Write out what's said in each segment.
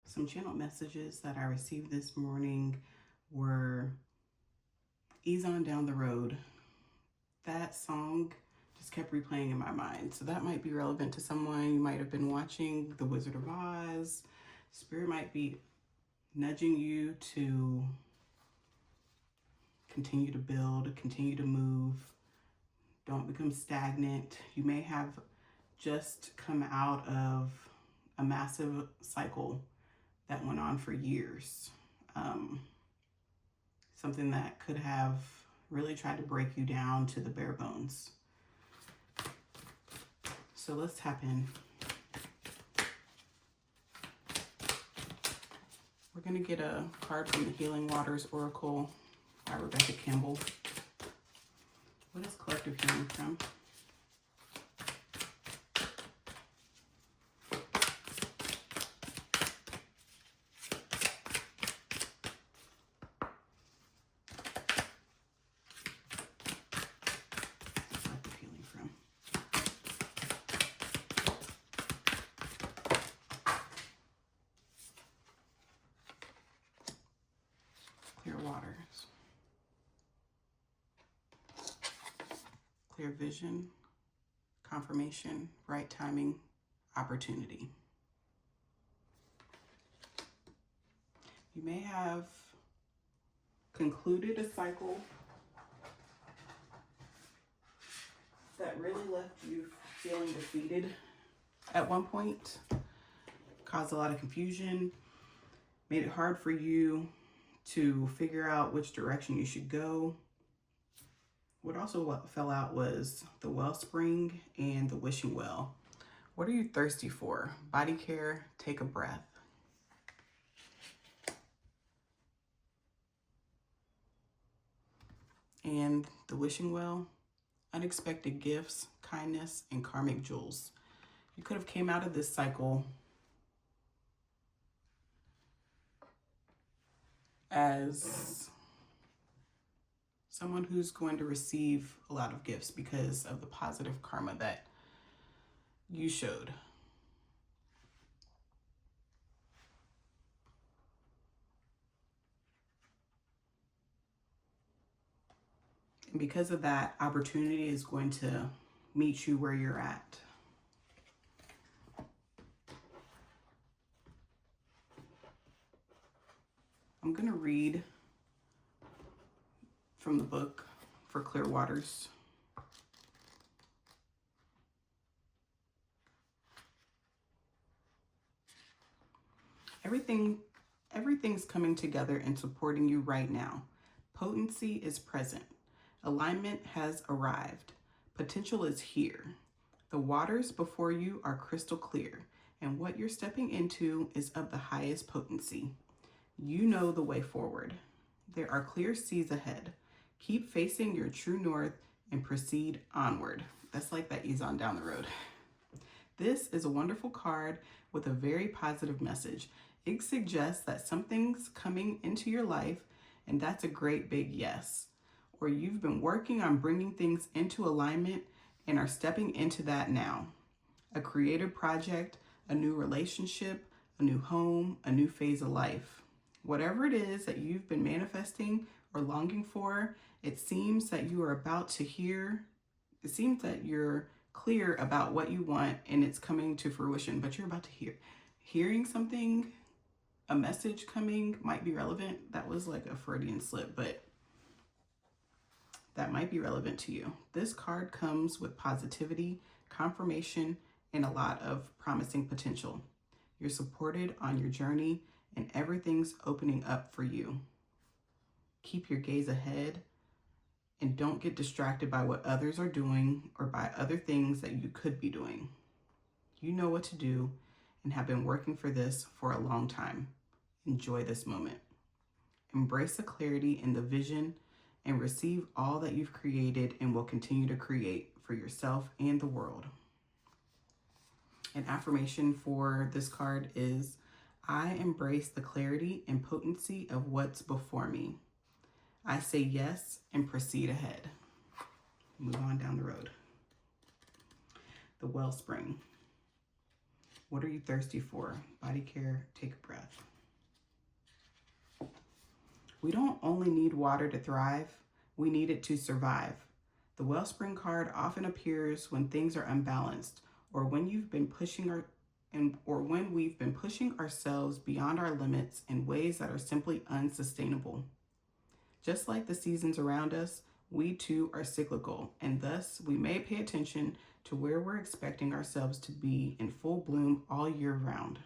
Some channel messages that I received this morning were Ease On Down the Road. That song just kept replaying in my mind. So that might be relevant to someone. You might have been watching The Wizard of Oz. Spirit might be nudging you to continue to build, continue to move. Don't become stagnant. You may have just come out of a massive cycle that went on for years. Something that could have really tried to break you down to the bare bones. So let's tap in. We're going to get a card from the Healing Waters Oracle by Rebecca Campbell. What is collective healing from? Collective healing from. Clear waters. Clear vision, confirmation, right timing, opportunity. You may have concluded a cycle that really left you feeling defeated at one point, caused a lot of confusion, made it hard for you to figure out which direction you should go. What also fell out was the wellspring and the wishing well. What are you thirsty for? Body care, take a breath. And the wishing well, unexpected gifts, kindness, and karmic jewels. You could have came out of this cycle as someone who's going to receive a lot of gifts because of the positive karma that you showed. And because of that, opportunity is going to meet you where you're at. I'm going to read from the book for Clear Waters. Everything's coming together and supporting you right now. Potency is present. Alignment has arrived. Potential is here. The waters before you are crystal clear, and what you're stepping into is of the highest potency. You know the way forward. There are clear seas ahead. Keep facing your true north and proceed onward. That's like that ease on down the road. This is a wonderful card with a very positive message. It suggests that something's coming into your life, and that's a great big yes. Or you've been working on bringing things into alignment and are stepping into that now. A creative project, a new relationship, a new home, a new phase of life. Whatever it is that you've been manifesting or longing for, it seems that you are about to hear. It seems that you're clear about what you want and it's coming to fruition, but you're about to hear. Hearing something, a message coming might be relevant. That was like a Freudian slip, but that might be relevant to you. This card comes with positivity, confirmation, and a lot of promising potential. You're supported on your journey and everything's opening up for you. Keep your gaze ahead and don't get distracted by what others are doing or by other things that you could be doing. You know what to do and have been working for this for a long time. Enjoy this moment. Embrace the clarity in the vision and receive all that you've created and will continue to create for yourself and the world. An affirmation for this card is, I embrace the clarity and potency of what's before me. I say yes and proceed ahead. Move on down the road. The wellspring. What are you thirsty for? Body care, take a breath. We don't only need water to thrive, we need it to survive. The wellspring card often appears when things are unbalanced or when we've been pushing ourselves beyond our limits in ways that are simply unsustainable. Just like the seasons around us, we too are cyclical, and thus we may pay attention to where we're expecting ourselves to be in full bloom all year round.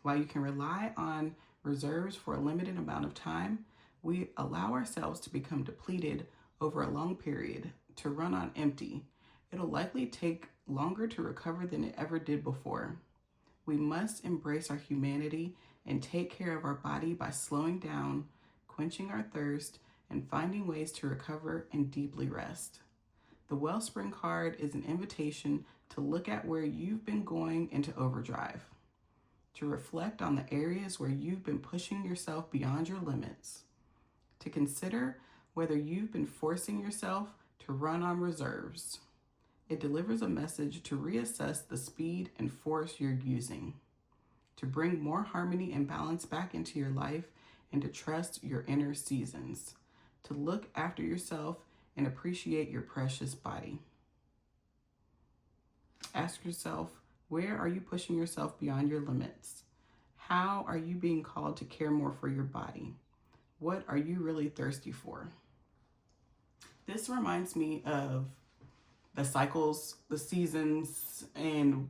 While you can rely on reserves for a limited amount of time, we allow ourselves to become depleted over a long period, to run on empty. It'll likely take longer to recover than it ever did before. We must embrace our humanity and take care of our body by slowing down, quenching our thirst, and finding ways to recover and deeply rest. The Wellspring card is an invitation to look at where you've been going into overdrive, to reflect on the areas where you've been pushing yourself beyond your limits, to consider whether you've been forcing yourself to run on reserves. It delivers a message to reassess the speed and force you're using, to bring more harmony and balance back into your life, and to trust your inner seasons, to look after yourself and appreciate your precious body. Ask yourself, where are you pushing yourself beyond your limits? How are you being called to care more for your body? What are you really thirsty for? This reminds me of the cycles, the seasons, and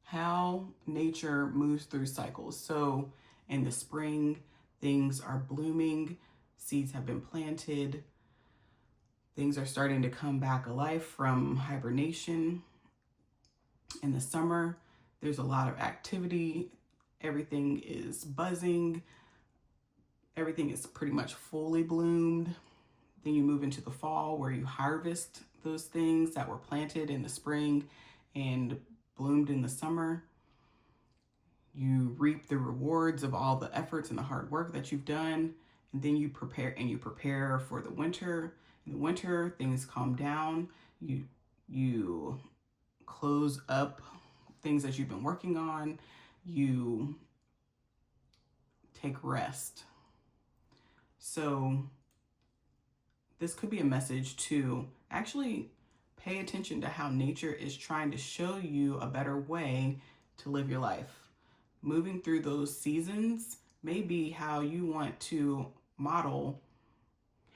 how nature moves through cycles. So in the spring, things are blooming, seeds have been planted, things are starting to come back alive from hibernation. In the summer, there's a lot of activity, everything is buzzing, everything is pretty much fully bloomed. Then you move into the fall where you harvest those things that were planted in the spring and bloomed in the summer. You reap the rewards of all the efforts and the hard work that you've done. And then you prepare for the winter. In the winter, things calm down. You close up things that you've been working on. You take rest. So this could be a message to actually pay attention to how nature is trying to show you a better way to live your life. Moving through those seasons may be how you want to model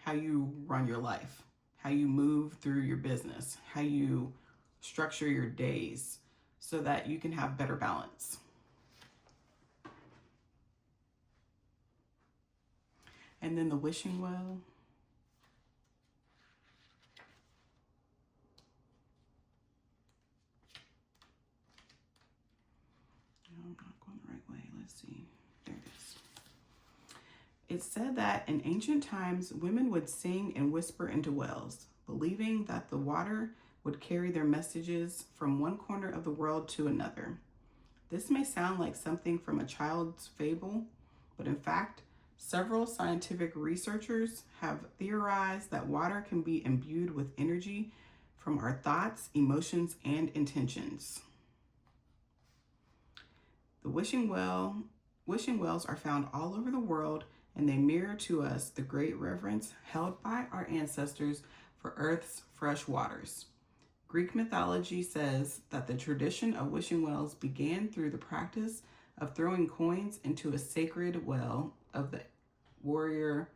how you run your life, how you move through your business, how you structure your days so that you can have better balance. And then the wishing well. I'm not going the right way. Let's see. There it is. It's said that in ancient times, women would sing and whisper into wells, believing that the water would carry their messages from one corner of the world to another. This may sound like something from a child's fable, but in fact, several scientific researchers have theorized that water can be imbued with energy from our thoughts, emotions, and intentions. The wishing wells are found all over the world, and they mirror to us the great reverence held by our ancestors for Earth's fresh waters. Greek mythology says that the tradition of wishing wells began through the practice of throwing coins into a sacred well of the warrior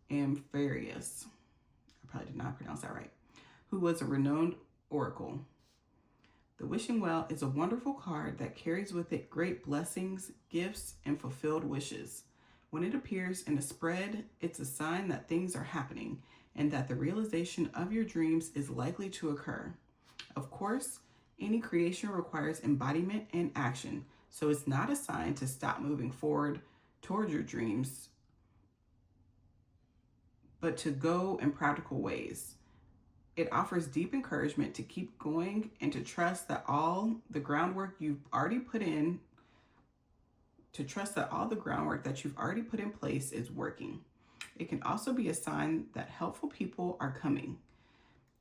Amphiaraus. I probably did not pronounce that right. Who was a renowned oracle. The wishing well is a wonderful card that carries with it great blessings, gifts, and fulfilled wishes. When it appears in a spread, it's a sign that things are happening and that the realization of your dreams is likely to occur. Of course, any creation requires embodiment and action, so it's not a sign to stop moving forward toward your dreams, but to go in practical ways. It offers deep encouragement to keep going and to trust that all the groundwork you've already put in, place is working. It can also be a sign that helpful people are coming.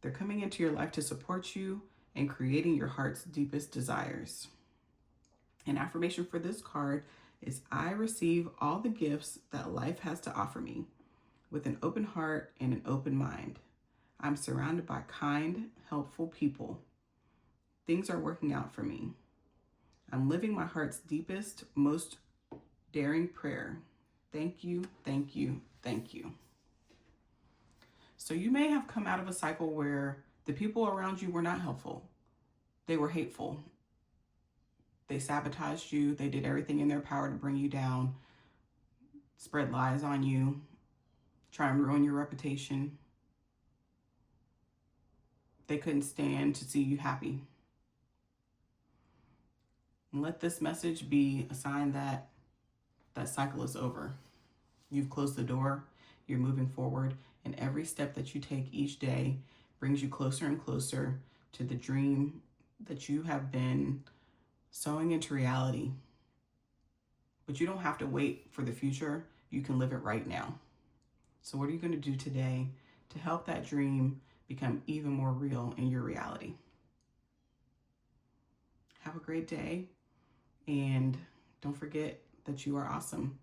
They're coming into your life to support you and creating your heart's deepest desires. An affirmation for this card is I receive all the gifts that life has to offer me with an open heart and an open mind. I'm surrounded by kind, helpful people. Things are working out for me. I'm living my heart's deepest, most daring prayer. Thank you, thank you, thank you. So you may have come out of a cycle where the people around you were not helpful. They were hateful. They sabotaged you. They did everything in their power to bring you down, spread lies on you, try and ruin your reputation. They couldn't stand to see you happy. And let this message be a sign that that cycle is over. You've closed the door, you're moving forward, and every step that you take each day brings you closer and closer to the dream that you have been sowing into reality. But you don't have to wait for the future. You can live it right now. So what are you going to do today to help that dream become even more real in your reality? Have a great day, and don't forget that you are awesome.